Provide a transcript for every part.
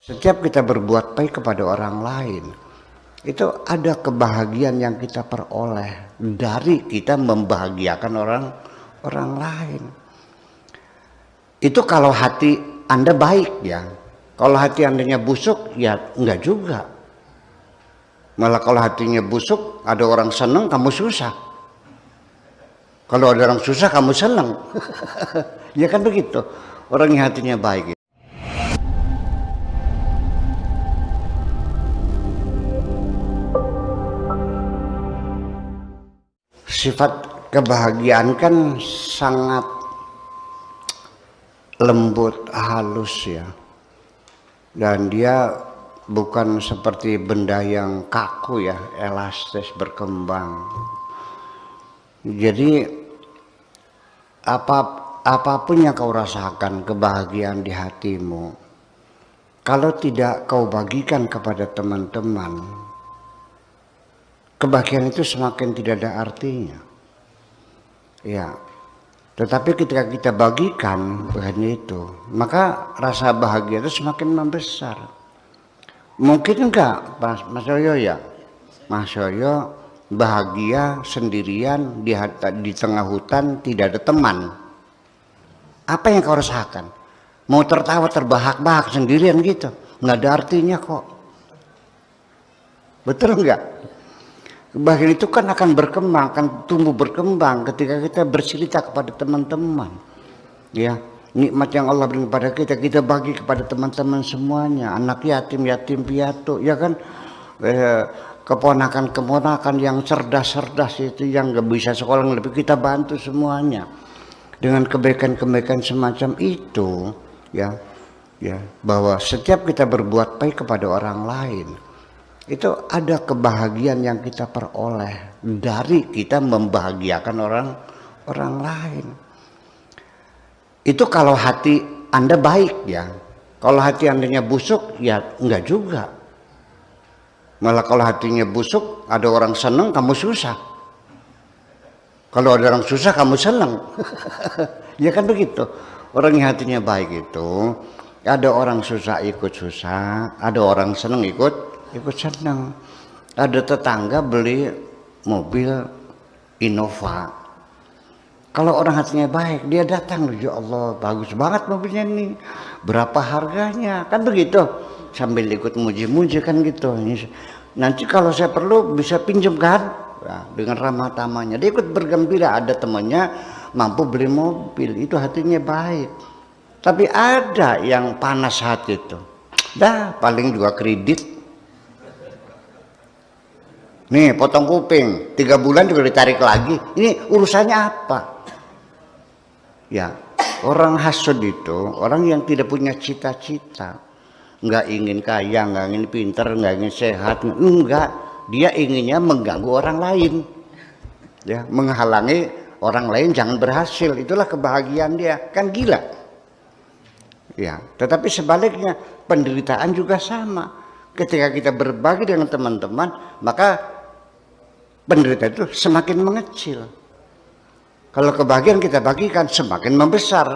Setiap kita berbuat baik kepada orang lain, itu ada kebahagiaan yang kita peroleh dari kita membahagiakan orang lain. Itu kalau hati Anda baik ya. Kalau hati Andanya busuk ya enggak juga. Malah kalau hatinya busuk, ada orang senang kamu susah. Kalau ada orang susah kamu senang. Ya kan begitu. Orang yang hatinya baik. Sifat kebahagiaan kan sangat lembut, halus ya. Dan dia bukan seperti benda yang kaku ya, elastis, berkembang. Jadi apapun yang kau rasakan, kebahagiaan di hatimu, kalau tidak kau bagikan kepada teman-teman, kebahagiaan itu semakin tidak ada artinya. Ya. Tetapi ketika kita bagikan bagian itu, maka rasa bahagia itu semakin membesar. Mungkin enggak Mas Yoyo ya? Mas Yoyo bahagia sendirian di tengah hutan, tidak ada teman. Apa yang kau rasakan? Mau tertawa terbahak-bahak sendirian gitu, nggak ada artinya kok. Betul enggak? Kebahagiaan itu kan akan berkembang, akan tumbuh berkembang ketika kita bercerita kepada teman-teman. Ya, nikmat yang Allah berikan kepada kita bagi kepada teman-teman semuanya, anak yatim, yatim piatu, ya kan, keponakan-keponakan yang cerdas-cerdas itu yang nggak bisa sekolah lebih kita bantu semuanya dengan kebaikan-kebaikan semacam itu, ya, bahwa setiap kita berbuat baik kepada orang lain, itu ada kebahagiaan yang kita peroleh dari kita membahagiakan orang lain. Itu kalau hati Anda baik ya. Kalau hati Andanya busuk ya enggak juga. Malah kalau hatinya busuk, ada orang senang kamu susah. Kalau ada orang susah kamu senang. Ya kan begitu. Orang yang hatinya baik itu, ada orang susah ikut susah, ada orang senang ikut senang. Ada tetangga beli mobil Innova, kalau orang hatinya baik dia datang, ya Allah bagus banget mobilnya ini, berapa harganya, kan begitu, sambil ikut muji-muji kan gitu. Nanti kalau saya perlu bisa pinjam kan, nah, dengan ramah tamahnya dia ikut bergembira, ada temannya mampu beli mobil, itu hatinya baik. Tapi ada yang panas hati itu, dah paling juga kredit. Nih potong kuping 3 bulan juga ditarik lagi. Ini urusannya apa? Ya, orang hasud itu orang yang tidak punya cita-cita, nggak ingin kaya, nggak ingin pintar, nggak ingin sehat, enggak. Dia inginnya mengganggu orang lain, ya, menghalangi orang lain jangan berhasil. Itulah kebahagiaan dia, kan gila. Ya, tetapi sebaliknya penderitaan juga sama. Ketika kita berbagi dengan teman-teman, maka penderitaan itu semakin mengecil. Kalau kebahagiaan kita bagikan semakin membesar.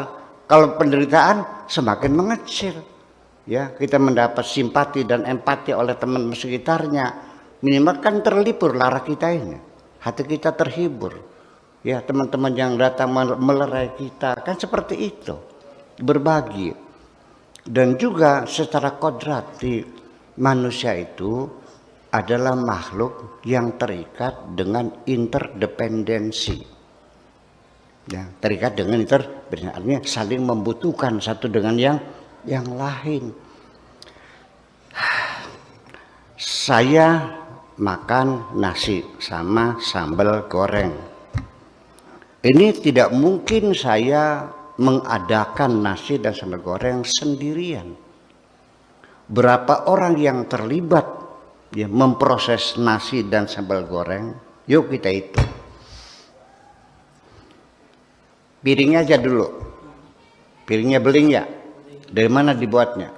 Kalau penderitaan semakin mengecil. Ya, kita mendapat simpati dan empati oleh teman sekitarnya. Minimal kan terlipur lara kita ini. Hati kita terhibur. Ya, teman-teman yang datang melerai kita kan seperti itu. Berbagi. Dan juga secara kodrati manusia itu adalah makhluk yang terikat dengan interdependensi. Ya, terikat dengan interdependensi, artinya saling membutuhkan satu dengan yang lain. Saya makan nasi sama sambal goreng. Ini tidak mungkin saya mengadakan nasi dan sambal goreng sendirian. Berapa orang yang terlibat ya, memproses nasi dan sambal goreng, yuk kita hitung. Piringnya aja dulu. Piringnya beling ya? Dari mana dibuatnya?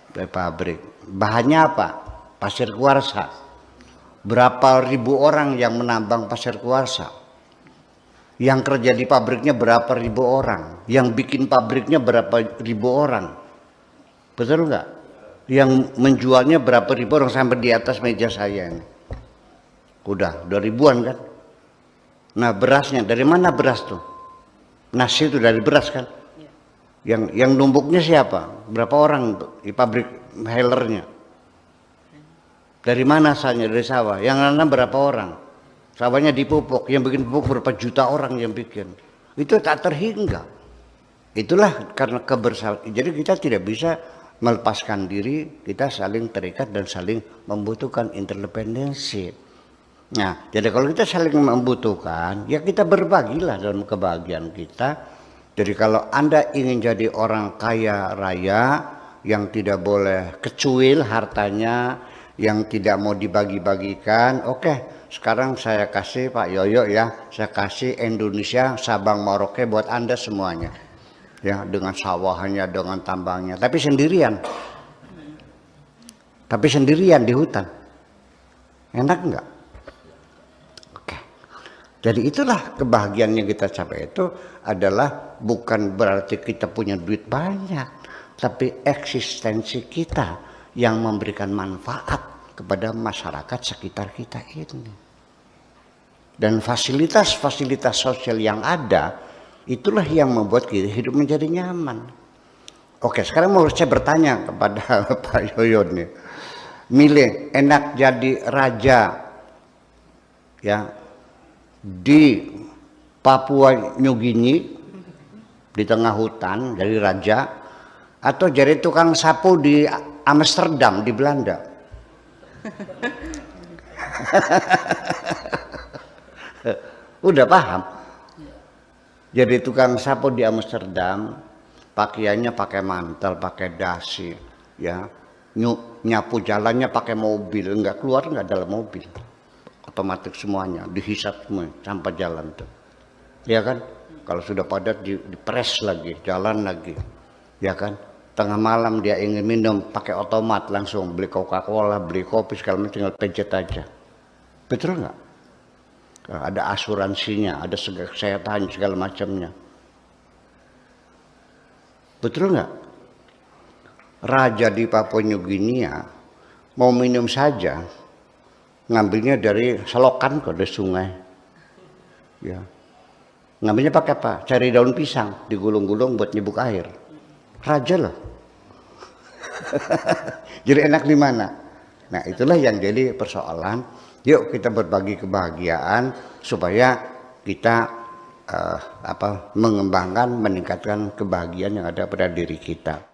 Dari pabrik. Bahannya apa? Pasir kuarsa. Berapa ribu orang yang menambang pasir kuarsa? Yang kerja di pabriknya berapa ribu orang? Yang bikin pabriknya berapa ribu orang? Betul nggak? Yang menjualnya berapa ribu orang sampai di atas meja saya ini. Udah ribuan kan. Nah berasnya dari mana beras tuh? Nasi itu dari beras kan. Yang numbuknya siapa? Berapa orang di pabrik helernya? Dari mana asalnya? Dari sawah. Yang nanam berapa orang? Sawahnya dipupuk. Yang bikin pupuk berapa juta orang yang bikin. Itu tak terhingga. Itulah karena kebersamaan. Jadi kita tidak bisa melepaskan diri, kita saling terikat dan saling membutuhkan interdependensi. Nah, jadi kalau kita saling membutuhkan, ya kita berbagilah dalam kebahagiaan kita. Jadi kalau Anda ingin jadi orang kaya raya yang tidak boleh kecuil hartanya, yang tidak mau dibagi-bagikan, oke, sekarang saya kasih Pak Yoyo ya, saya kasih Indonesia Sabang Merauke buat Anda semuanya. Ya, dengan sawahnya, dengan tambangnya, tapi sendirian. Tapi sendirian di hutan. Enak enggak? Oke. Jadi itulah kebahagiaan yang kita capai itu adalah bukan berarti kita punya duit banyak, tapi eksistensi kita yang memberikan manfaat kepada masyarakat sekitar kita ini. Dan fasilitas-fasilitas sosial yang ada itulah yang membuat kita hidup menjadi nyaman. Oke, sekarang mau saya bertanya kepada Pak Yoyo nih. Milih enak jadi raja ya di Papua New Guinea di tengah hutan jadi raja, atau jadi tukang sapu di Amsterdam di Belanda? Udah paham? Jadi tukang sapu di Amsterdam, pakaiannya pakai mantel, pakai dasi, ya, nyapu jalannya pakai mobil, nggak keluar nggak dalam mobil, otomatis semuanya dihisap semua sampai jalan tuh, ya kan? Kalau sudah padat dipres lagi, jalan lagi, ya kan? Tengah malam dia ingin minum pakai otomat langsung beli Coca-Cola, beli kopi segala macam tinggal pencet aja, betul nggak? Ada asuransinya, ada kesehatan segala macamnya. Betul nggak? Raja di Papua New Guinea mau minum saja, ngambilnya dari selokan kok, dari sungai. Ya. Ngambilnya pakai apa? Cari daun pisang, digulung-gulung buat nyebuk air. Raja loh. Jadi enak di mana? Nah itulah yang jadi persoalan. Yuk kita berbagi kebahagiaan supaya kita mengembangkan, meningkatkan kebahagiaan yang ada pada diri kita.